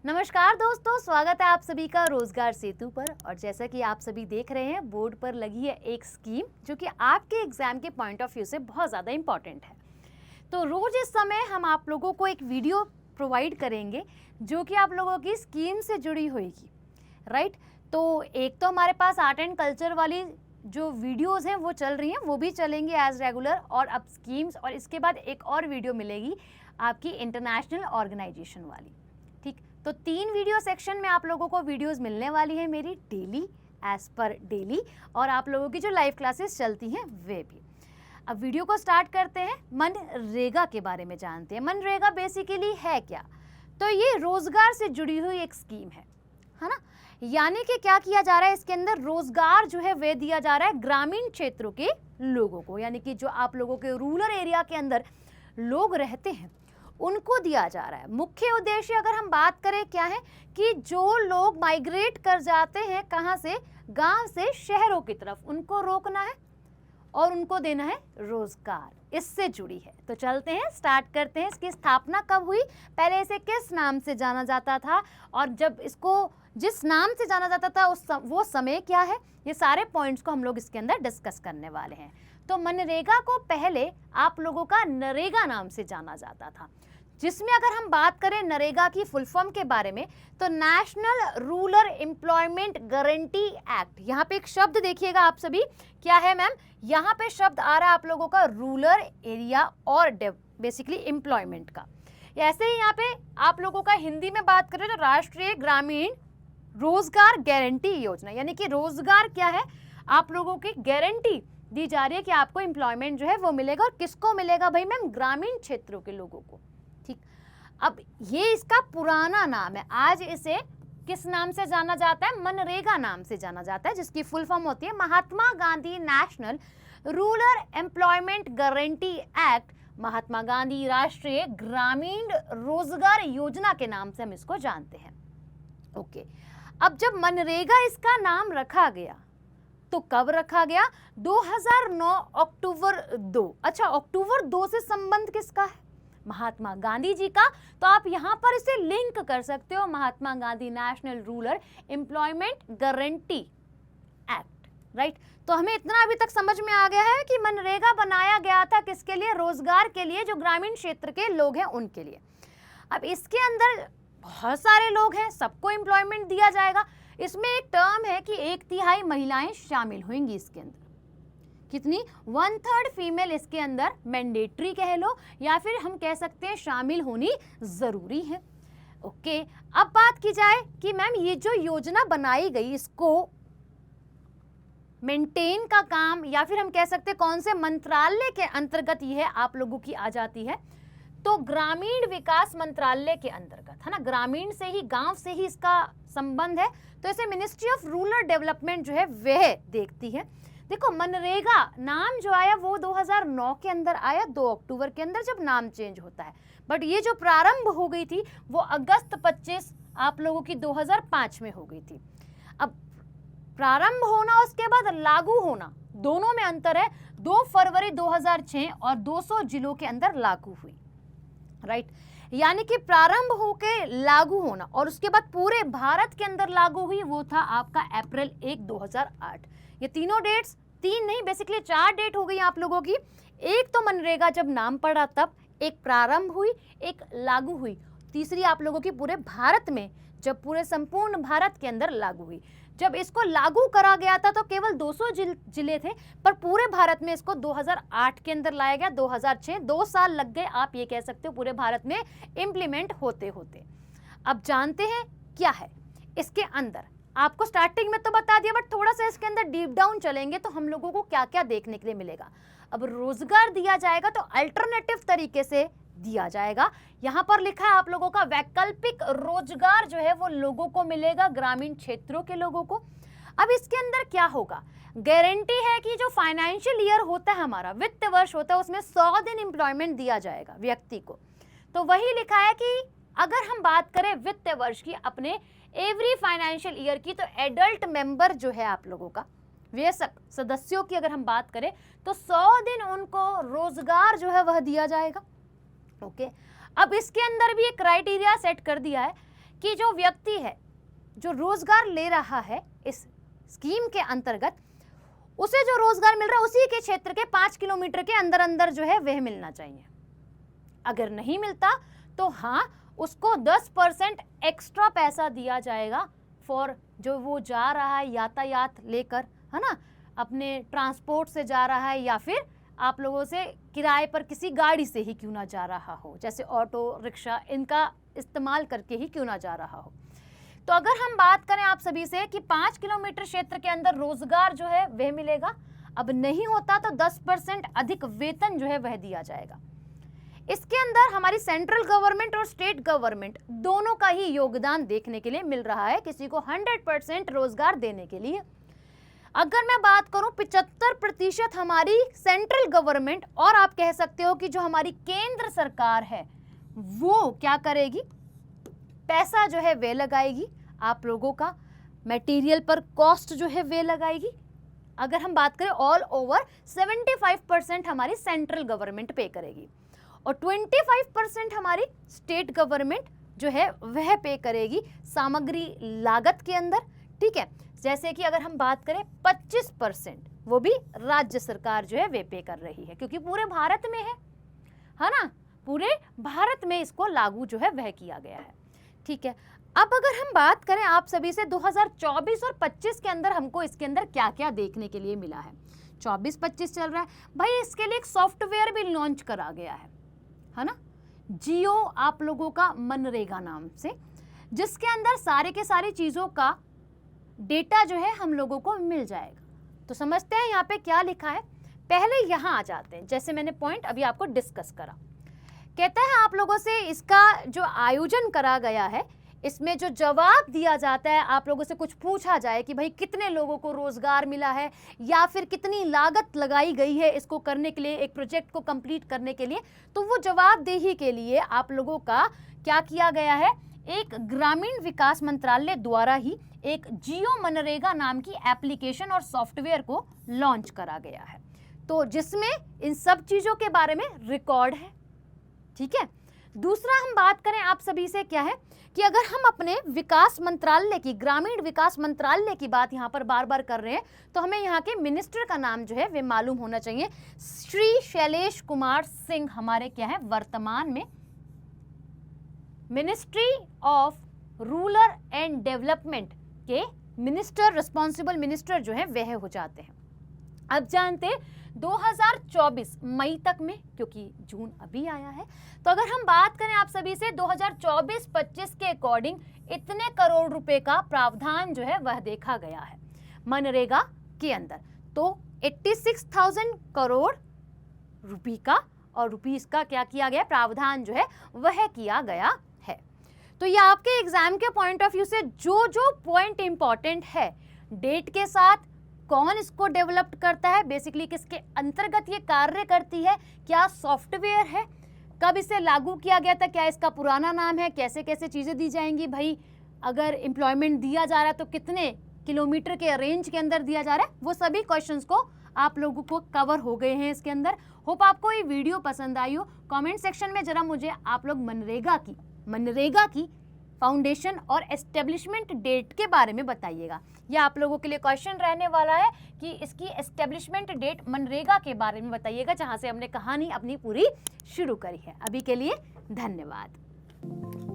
नमस्कार दोस्तों, स्वागत है आप सभी का रोजगार सेतु पर। और जैसा कि आप सभी देख रहे हैं, बोर्ड पर लगी है एक स्कीम जो कि आपके एग्जाम के पॉइंट ऑफ व्यू से बहुत ज़्यादा इम्पॉर्टेंट है। तो रोज इस समय हम आप लोगों को एक वीडियो प्रोवाइड करेंगे जो कि आप लोगों की स्कीम से जुड़ी होगी, राइट। तो एक तो हमारे पास आर्ट एंड कल्चर वाली जो वीडियोस हैं वो चल रही हैं, वो भी चलेंगे एज रेगुलर, और अब स्कीम्स, और इसके बाद एक और वीडियो मिलेगी आपकी इंटरनेशनल ऑर्गेनाइजेशन वाली। ठीक, तो 3 वीडियो सेक्शन में आप लोगों को वीडियोस मिलने वाली है मेरी डेली, एज पर डेली, और आप लोगों की जो लाइव क्लासेस चलती हैं वे भी। अब वीडियो को स्टार्ट करते हैं, मनरेगा के बारे में जानते हैं। मनरेगा बेसिकली है क्या? तो ये रोजगार से जुड़ी हुई एक स्कीम है ना। यानी कि क्या किया जा रहा है इसके अंदर, रोजगार जो है वे दिया जा रहा है ग्रामीण क्षेत्रों के लोगों को, यानी कि जो आप लोगों के रूरल एरिया के अंदर लोग रहते हैं उनको दिया जा रहा है। मुख्य उद्देश्य अगर हम बात करें क्या है कि जो लोग माइग्रेट कर जाते हैं, कहाँ से, गांव से शहरों की तरफ, उनको रोकना है और उनको देना है रोजगार, इससे जुड़ी है। तो चलते हैं, स्टार्ट करते हैं। इसकी स्थापना कब हुई, पहले इसे किस नाम से जाना जाता था, और जब इसको जिस नाम से जाना जाता था वो समय क्या है, ये सारे पॉइंट्स को हम लोग इसके अंदर डिस्कस करने वाले हैं। तो मनरेगा को पहले आप लोगों का नरेगा नाम से जाना जाता था, जिसमें अगर हम बात करें नरेगा की फुल फॉर्म के बारे में तो national Rural Employment Guarantee act. यहाँ पे एक शब्द देखिएगा आप सभी, क्या है मैम, यहाँ पे शब्द आ रहा है आप लोगों का रूरल एरिया और बेसिकली एम्प्लॉयमेंट का। ऐसे ही यहाँ पे आप लोगों का हिंदी में बात करें तो राष्ट्रीय ग्रामीण रोजगार गारंटी योजना, यानी कि रोजगार क्या है, आप लोगों की गारंटी दी जा रही है कि आपको एम्प्लॉयमेंट जो है वो मिलेगा। और किसको मिलेगा भाई मैम, ग्रामीण क्षेत्रों के लोगों को। ठीक, अब ये इसका पुराना नाम है, आज इसे किस नाम से जाना जाता है, मनरेगा नाम से जाना जाता है, जिसकी फुल फॉर्म होती है Mahatma Gandhi National Rural Employment Guarantee Act, Mahatma Gandhi राष्ट्रीय ग्रामीण रोजगार योजना के नाम से हम इसको जानते हैं। ओके, अब जब मनरेगा इसका नाम रखा गया तो कब रखा गया, 2009 अक्टूबर 2। अच्छा, अक्टूबर 2 से संबंध किसका है, महात्मा गांधी जी का। तो आप यहाँ पर इसे लिंक कर सकते हो, Mahatma Gandhi National Rural Employment Guarantee Act, right. तो हमें इतना अभी तक समझ में आ गया है कि मनरेगा बनाया गया था किसके लिए, रोजगार के लिए, जो ग्रामीण क्षेत्र के लोग हैं उनके लिए। अब इसके अंदर बहुत सारे लोग हैं, सबको एम्प्लॉयमेंट दिया जाएगा। इसमें एक टर्म है कि 1/3 महिलाएं शामिल होंगी इसके अंदर। कितनी, 1/3 फीमेल इसके अंदर मैंडेटरी कह लो, या फिर हम कह सकते हैं शामिल होनी जरूरी है। ओके, अब बात की जाए कि मैम ये जो योजना बनाई गई, इसको मेंटेन का काम, या फिर हम कह सकते हैं कौन से मंत्रालय के अंतर्गत यह आप लोगों की आ जाती है, तो ग्रामीण विकास मंत्रालय के अंतर्गत है ना। ग्रामीण से ही, गांव से ही इसका संबंध है, तो इसे मिनिस्ट्री ऑफ रूरल डेवलपमेंट जो है वह देखती है। देखो, मनरेगा नाम जो आया वो 2009 के अंदर आया, 2 अक्टूबर के अंदर जब नाम चेंज होता है, बट ये जो प्रारंभ हो गई थी वो अगस्त 25 आप लोगों की 2005 में हो गई थी। अब प्रारंभ होना उसके बाद लागू होना, दोनों में अंतर है। 2 फरवरी 2006 और 200 जिलों के अंदर लागू हुई, राइट। यानी कि प्रारंभ होके लागू होना और उसके बाद पूरे भारत के अंदर लागू हुई वो था आपका अप्रैल 1, 2008। ये तीनों डेट्स, 3 नहीं बेसिकली 4 डेट हो गई आप लोगों की। एक तो मनरेगा जब नाम पड़ा तब, एक प्रारंभ हुई, एक लागू हुई, तीसरी आप लोगों की पूरे भारत में, जब पूरे संपूर्ण भारत के अंदर लागू हुई। जब इसको लागू करा गया था तो केवल 200 जिले थे, पर पूरे भारत में इसको 2008 के अंदर लाया गया, 2006, 2 साल लग गए आप ये कह सकते हो पूरे भारत में इम्प्लीमेंट होते होते। अब जानते हैं क्या है इसके अंदर, आपको स्टार्टिंग में तो बता दिया, बट थोड़ा सा इसके अंदर डीप डाउन चलेंगे तो हम लोगों को क्या क्या देखने के लिए मिलेगा। अब रोजगार दिया जाएगा तो अल्टरनेटिव तरीके से दिया जाएगा। यहाँ पर लिखा है आप लोगों का वैकल्पिक रोजगार जो है वो लोगों को मिलेगा, ग्रामीण क्षेत्रों के लोगों को। अब इसके अंदर क्या होगा, गारंटी है कि जो फाइनेंशियल ईयर होता है हमारा, वित्त वर्ष होता है, उसमें 100 दिन एम्प्लॉयमेंट दिया जाएगा व्यक्ति को। तो वही लिखा है कि अगर हम बात करें वित्त वर्ष की, अपने एवरी फाइनेंशियल ईयर की, तो एडल्ट मेंबर जो है आप लोगों का, वयस्क सदस्यों की अगर हम बात करें तो 100 दिन उनको रोजगार जो है वह दिया जाएगा। ओके, अब इसके अंदर भी एक क्राइटेरिया सेट कर दिया है कि जो व्यक्ति है जो रोजगार ले रहा है इस स्कीम के अंतर्गत, उसे जो रोजगार मिल रहा है उसी के क्षेत्र के 5 किलोमीटर के अंदर अंदर जो है वह मिलना चाहिए। अगर नहीं मिलता तो हाँ, उसको 10% एक्स्ट्रा पैसा दिया जाएगा फॉर जो वो जा रहा है यातायात लेकर, है ना, अपने ट्रांसपोर्ट से जा रहा है या फिर आप लोगों से किराए पर किसी गाड़ी से ही क्यों ना जा रहा हो, जैसे ऑटो रिक्शा, इनका इस्तेमाल करके ही क्यों ना जा रहा हो। तो अगर हम बात करें आप सभी से कि 5 किलोमीटर क्षेत्र के अंदर रोजगार जो है वह मिलेगा, अब नहीं होता तो 10% अधिक वेतन जो है वह दिया जाएगा। इसके अंदर हमारी सेंट्रल गवर्नमेंट और स्टेट गवर्नमेंट दोनों का ही योगदान देखने के लिए मिल रहा है किसी को 100% रोजगार देने के लिए। अगर मैं बात करूं 75% हमारी सेंट्रल गवर्नमेंट और आप कह सकते हो कि जो हमारी केंद्र सरकार है वो क्या करेगी, पैसा जो है वे लगाएगी, आप लोगों का मटेरियल पर कॉस्ट जो है वे लगाएगी। अगर हम बात करें ऑल ओवर 75% हमारी सेंट्रल गवर्नमेंट पे करेगी और 25% हमारी स्टेट गवर्नमेंट जो है वह पे करेगी सामग्री लागत के अंदर, ठीक है। जैसे कि अगर हम बात करें 25% वो भी राज्य सरकार जो है वे पे कर रही है, क्योंकि पूरे भारत में है ना, पूरे भारत में इसको लागू जो है वह किया गया है, ठीक है। अब अगर हम बात करें आप सभी से 2024 और 25 के अंदर हमको इसके अंदर क्या क्या देखने के लिए मिला है। 24-25 चल रहा है भाई, इसके लिए एक सॉफ्टवेयर भी लॉन्च करा गया है ना, जियो आप लोगों का मनरेगा नाम से, जिसके अंदर सारे के सारी चीज़ों का डेटा जो है हम लोगों को मिल जाएगा। तो समझते हैं यहाँ पे क्या लिखा है। पहले यहाँ आ जाते हैं, जैसे मैंने पॉइंट अभी आपको डिस्कस करा, कहता है आप लोगों से इसका जो आयोजन करा गया है इसमें जो जवाब दिया जाता है, आप लोगों से कुछ पूछा जाए कि भाई कितने लोगों को रोजगार मिला है या फिर कितनी लागत लगाई गई है इसको करने के लिए, एक प्रोजेक्ट को कंप्लीट करने के लिए, तो वो जवाबदेही के लिए आप लोगों का क्या किया गया है, एक ग्रामीण विकास मंत्रालय द्वारा ही एक जियो मनरेगा नाम की एप्लीकेशन और सॉफ्टवेयर को लॉन्च करा गया है, तो जिसमें इन सब चीजों के बारे में रिकॉर्ड है, ठीक है। दूसरा हम बात करें आप सभी से क्या है कि अगर हम अपने विकास मंत्रालय की, ग्रामीण विकास मंत्रालय की बात यहाँ पर बार बार कर रहे हैं, तो हमें यहाँ के मिनिस्टर का नाम जो है वे मालूम होना चाहिए। श्री शैलेश कुमार सिंह हमारे क्या है, वर्तमान में ministry of rural and development के मिनिस्टर, रिस्पॉन्सिबल मिनिस्टर जो है वह हो जाते हैं। अब जानते 2024 मई तक में, क्योंकि जून अभी आया है, तो अगर हम बात करें आप सभी से 2024-25 के अकॉर्डिंग इतने करोड़ रुपए का प्रावधान जो है वह देखा गया है मनरेगा के अंदर, तो 86,000 करोड़ रुपए का और रुपीस का क्या किया गया, प्रावधान जो है वह किया गया है। तो ये आपके एग्जाम के पॉइंट ऑफ व्यू से जो जो पॉइंट इंपॉर्टेंट है, डेट के साथ, कौन इसको डेवलप करता है, बेसिकली किसके अंतर्गत ये कार्य करती है, क्या सॉफ्टवेयर है, कब इसे लागू किया गया था, क्या इसका पुराना नाम है, कैसे कैसे चीज़ें दी जाएंगी, भाई अगर एम्प्लॉयमेंट दिया जा रहा है तो कितने किलोमीटर के रेंज के अंदर दिया जा रहा है, वो सभी क्वेश्चंस को आप लोगों को कवर हो गए हैं इसके अंदर। होप आपको ये वीडियो पसंद आई हो। कमेंट सेक्शन में जरा मुझे आप लोग मनरेगा की फाउंडेशन और एस्टेब्लिशमेंट डेट के बारे में बताइएगा। यह आप लोगों के लिए क्वेश्चन रहने वाला है कि इसकी एस्टेब्लिशमेंट डेट मनरेगा के बारे में बताइएगा, जहां से हमने कहानी अपनी पूरी शुरू करी है। अभी के लिए धन्यवाद।